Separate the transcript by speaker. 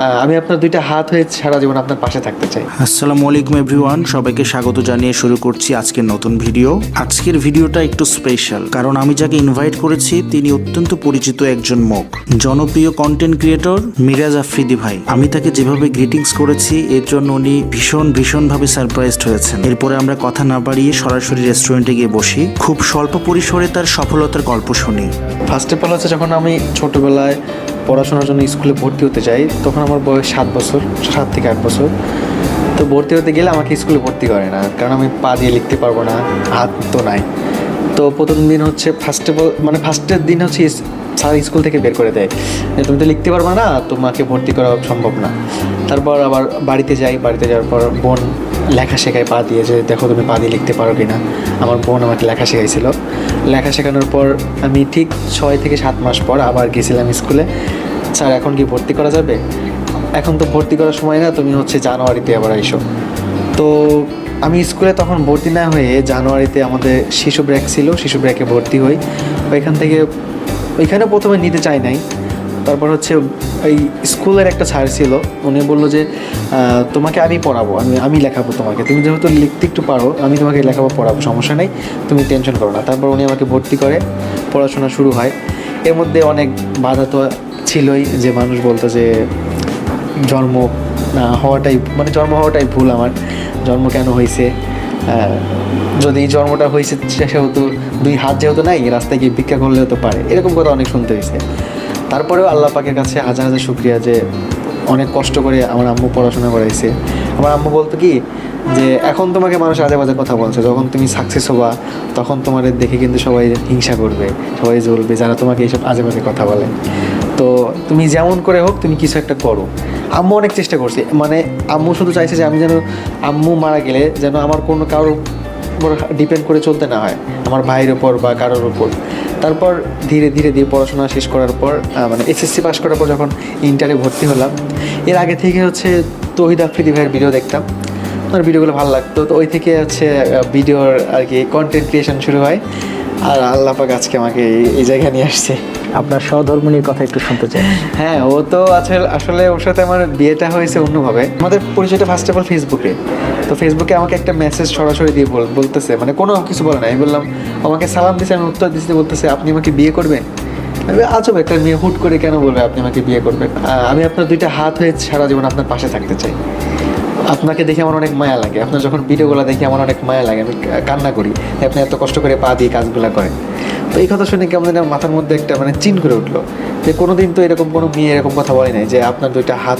Speaker 1: আমি আপনার দুইটা হাত হয়ে সারা জীবন আপনার পাশে থাকতে চাই।
Speaker 2: আসসালামু আলাইকুম এভরিওয়ান, সবাইকে স্বাগত জানিয়ে শুরু করছি আজকের নতুন ভিডিও। আজকের ভিডিওটা একটু স্পেশাল, কারণ আমি যাকে ইনভাইট করেছি তিনি অত্যন্ত পরিচিত একজন মুখ, জনপ্রিয় কন্টেন্ট ক্রিয়েটর মিরাজ আফ্রিদি ভাই। আমি তাকে যেভাবে গ্রিটিংস করেছি এর জন্য উনি ভীষণভাবে সারপ্রাইজড হয়েছেন। এরপরে আমরা কথা না বাড়িয়ে সরাসরি রেস্টুরেন্টে গিয়ে বসি, খুব স্বল্প পরিসরে তার সফলতার গল্প শুনি।
Speaker 1: ফার্স্ট অফ অল হচ্ছে যখন আমি ছোটোবেলায় পড়াশোনার জন্য স্কুলে ভর্তি হতে যাই, তখন আমার বয়স 7 থেকে 8 বছর। তো ভর্তি হতে গেলে আমাকে স্কুলে ভর্তি করে না, কারণ আমি পা দিয়ে লিখতে পারবো না, হাত তো নাই। তো প্রথম দিন হচ্ছে ফার্স্টের দিন হচ্ছে স্যার স্কুল থেকে বের করে দেয় যে তুমি তো লিখতে পারবে না, তোমাকে ভর্তি করা সম্ভব না। তারপর আবার বাড়িতে যাওয়ার পর বোন লেখা শেখায় পা দিয়ে, যে দেখো তুমি পা দিয়ে লিখতে পারো কি না। আমার বোন আমাকে লেখা শেখাইছিল। লেখা শেখানোর পর আমি ঠিক 6 থেকে 7 মাস পর আবার গেছিলাম স্কুলে। স্যার এখন কি ভর্তি করা যাবে? এখন তো ভর্তি করার সময় না, তুমি হচ্ছে জানুয়ারিতে আবার আইসো। তো আমি স্কুলে তখন ভর্তি না হয়ে জানুয়ারিতে আমাদের শিশু ব্রেক ছিল, শিশু ব্রেকে ভর্তি হই। ওইখানে প্রথমে নিতে চাই নাই। তারপর হচ্ছে এই স্কুলের একটা স্যার ছিল, উনি বললো যে তোমাকে আমি পড়াবো, আমি লেখাবো তোমাকে, তুমি যেহেতু লিখতে একটু পারো আমি তোমাকে লেখাবো পড়াবো, সমস্যা নেই, তুমি টেনশন করো না। তারপর উনি আমাকে ভর্তি করে, পড়াশোনা শুরু হয়। এর মধ্যে অনেক বাধা তো ছিলই, যে মানুষ বলতো যে জন্ম হওয়াটাই ভুল, আমার জন্ম কেন হয়েছে, যদি জন্মটা হয়েছে সেহেতু 2 হাত যেহেতু নাই, রাস্তায় গিয়ে ভিক্ষা করলেও তো পারে, এরকম কথা অনেক শুনতে হয়েছে। তারপরেও আল্লাহ পাকের কাছে হাজার শুকরিয়া যে অনেক কষ্ট করে আমার আম্মু পড়াশোনা করাইছে। আমার আম্মু বলতো কি যে এখন তোমাকে মানুষ আজে বাজে কথা বলছে, যখন তুমি সাকসেস হবা তখন তোমার দেখে কিন্তু সবাই হিংসা করবে, সবাই জ্বলবে যারা তোমাকে এইসব আজে বাজে কথা বলে। তো তুমি যেমন করে হোক তুমি কিছু একটা করো। আম্মু অনেক চেষ্টা করছে, আম্মু শুধু চাইছে যে আমি যেন আম্মু মারা গেলে যেন আমার কোনো কারোর উপর ডিপেন্ড করে চলতে না হয়, আমার ভাইয়ের ওপর বা কারোর ওপর। তারপর ধীরে ধীরে পড়াশোনা শেষ করার পর এসএসসি পাস করার পর যখন ইন্টারে ভর্তি হলাম, এর আগে থেকে হচ্ছে তৌহিদ আফ্রিদি ভাইয়ের ভিডিও দেখতাম, আমার ভিডিওগুলো ভালো লাগতো। তো ওই থেকে হচ্ছে ভিডিওর আর কি কন্টেন্ট ক্রিয়েশন শুরু হয়। আর আল্লাহ পাক আজকে আমাকে এই জায়গায় নিয়ে আসছে।
Speaker 3: আপনার সহধর্মিণীর কথা একটু শুনতে চাই।
Speaker 1: হ্যাঁ, ও তো আসলে ওর সাথে আমার বিয়েটা হয়েছে অন্যভাবে। আমাদের পরিচয়টা ফার্স্ট অফ অল ফেসবুকে। তো ফেসবুকে আমাকে একটা মেসেজ সরাসরি দিয়ে বলতেছে, কোনো কিছু বলে না, আমি বললাম, আমাকে সালাম দিয়েছে, আমি উত্তর দিচ্ছি, বলতেছে আপনি আমাকে বিয়ে করবেন? আমি আজব একটা মেয়ে হুট করে কেন বলবে আপনি আমাকে বিয়ে করবেন? আমি আপনার দুইটা হাত হয়ে সারা জীবন আপনার পাশে থাকতে চাই। আপনাকে দেখে আমার অনেক মায়া লাগে, আপনার যখন ভিডিওগুলো দেখে আমার অনেক মায়া লাগে, আমি কান্না করি, আপনি এত কষ্ট করে পা দিয়ে কাজগুলো করেন। তো এই কথা শুনে কেমন মাথার মধ্যে একটা চিন করে উঠলো যে কোনোদিন তো এরকম কোনো মেয়ে এরকম কথা বলে নাই যে আপনার দুইটা হাত